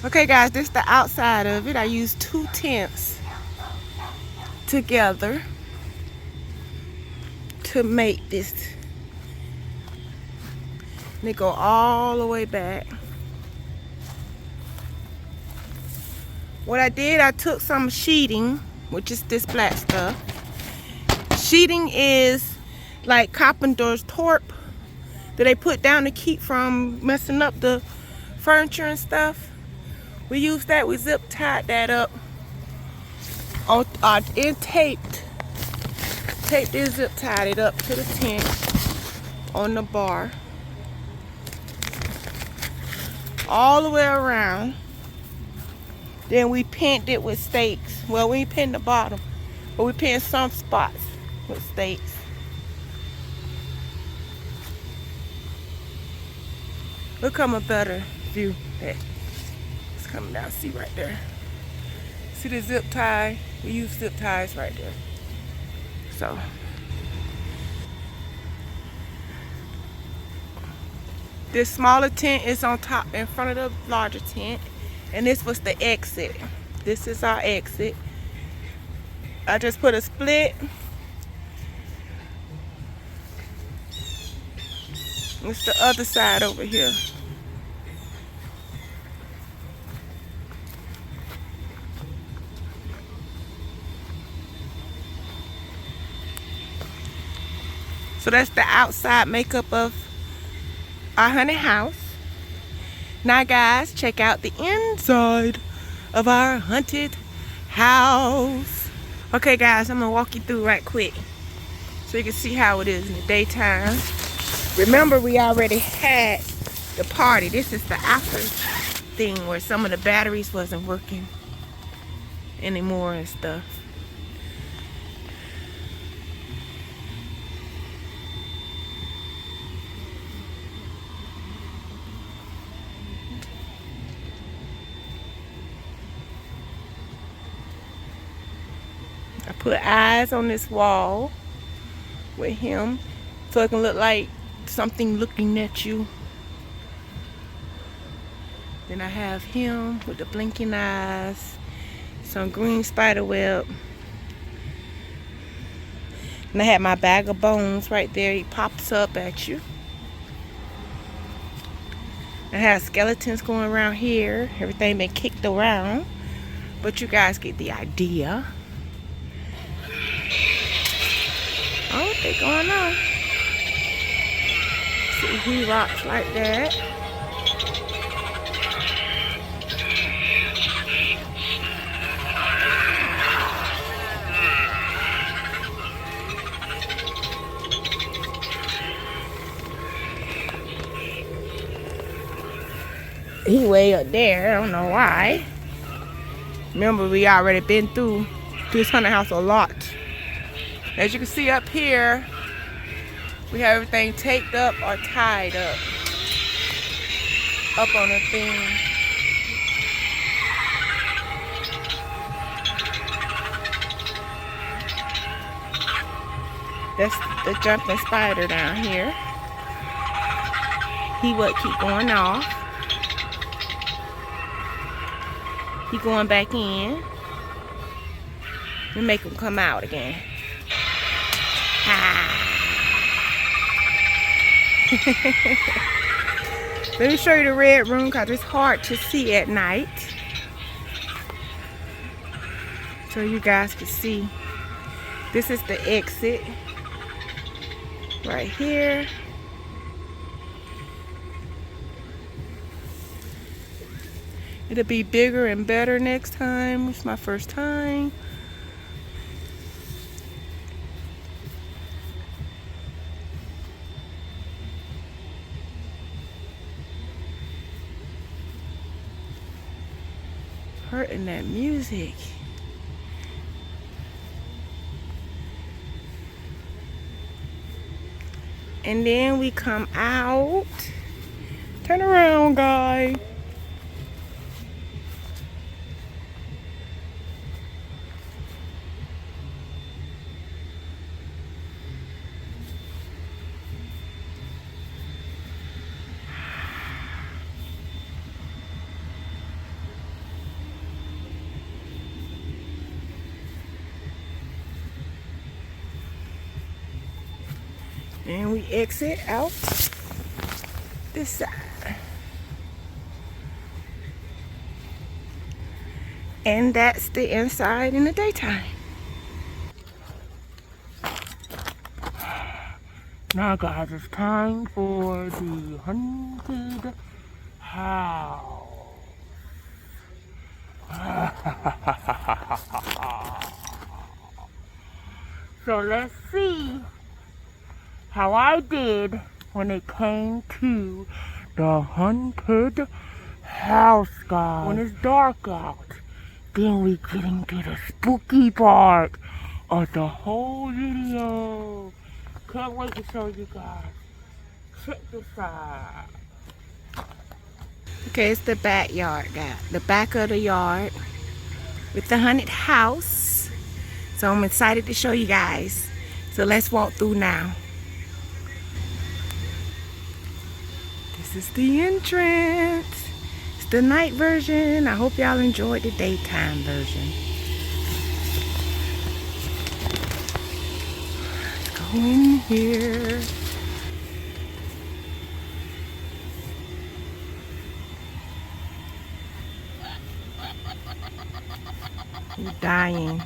Okay guys, this is the outside of it. I used 2 tents together to make this. And they go all the way back. What I did, I took some sheeting, which is this black stuff. Sheeting is like carpenter's torp that they put down to keep from messing up the furniture and stuff. We used that, we zip tied that up on and taped this, zip tied it up to the tent on the bar all the way around. Then we pinned it with stakes. Well, we pinned the bottom, but we pinned some spots with stakes. Look, come a better view. Hey, it's coming down. See right there. See the zip tie? We use zip ties right there. So this smaller tent is on top in front of the larger tent, and this was the exit. This is our exit. I just put a split. It's the other side over here. So that's the outside makeup of our haunted house. Now guys, check out the inside of our haunted house. Okay guys, I'm gonna walk you through right quick so you can see how it is in the daytime. Remember, we already had the party. This is the after thing where some of the batteries wasn't working anymore and stuff. I put eyes on this wall with him so it can look like something looking at you. Then I have him with the blinking eyes, some green spider web. And I have my bag of bones right there. He pops up at you. I have skeletons going around here. Everything been kicked around, but you guys get the idea. Oh, they going on. See, he rocks like that. He way up there. I don't know why. Remember, we already been through this haunted house a lot. As you can see up here, we have everything taped up or tied up on a thing. That's the jumping spider down here. He would keep going off. He going back in. We make him come out again. Let me show you the red room because it's hard to see at night. So you guys can see. This is the exit. Right here. It'll be bigger and better next time. It's my first time. Hurting that music. And then we come out. Turn around, guy. And we exit out this side. And that's the inside in the daytime. Now guys, it's time for the haunted house. So let's see how I did when it came to the haunted house, guys. When it's dark out, then we get into the spooky part of the whole video. Can't wait to show you guys. Check this out. Okay, it's the backyard, guys. The back of the yard with the haunted house. So I'm excited to show you guys. So let's walk through now. This is the entrance. It's the night version. I hope y'all enjoyed the daytime version. Let's go in here. You're dying.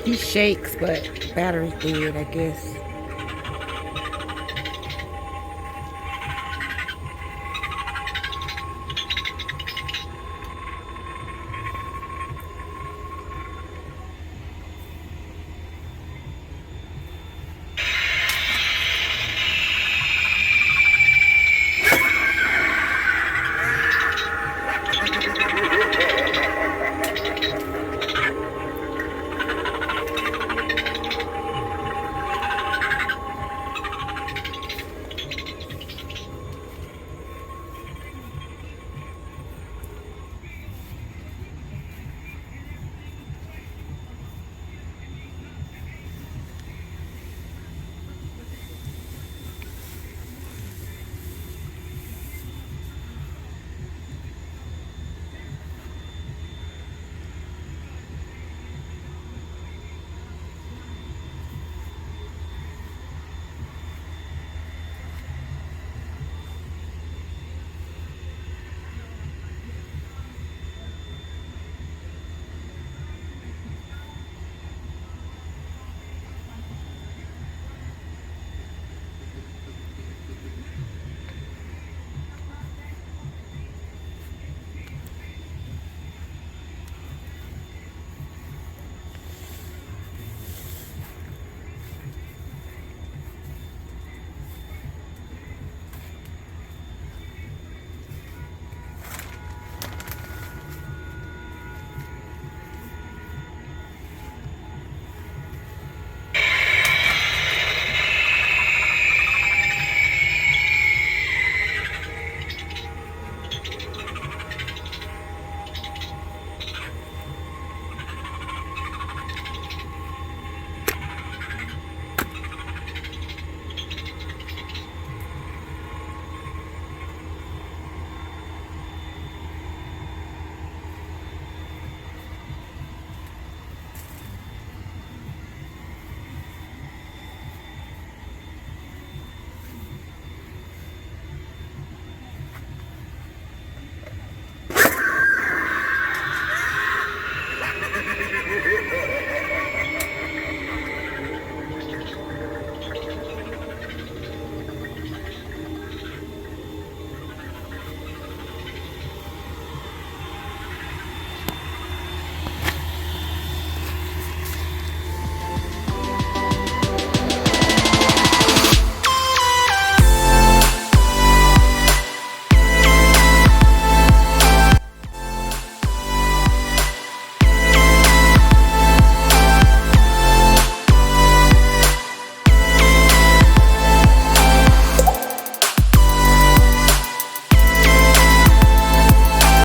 He shakes, but battery's dead, I guess.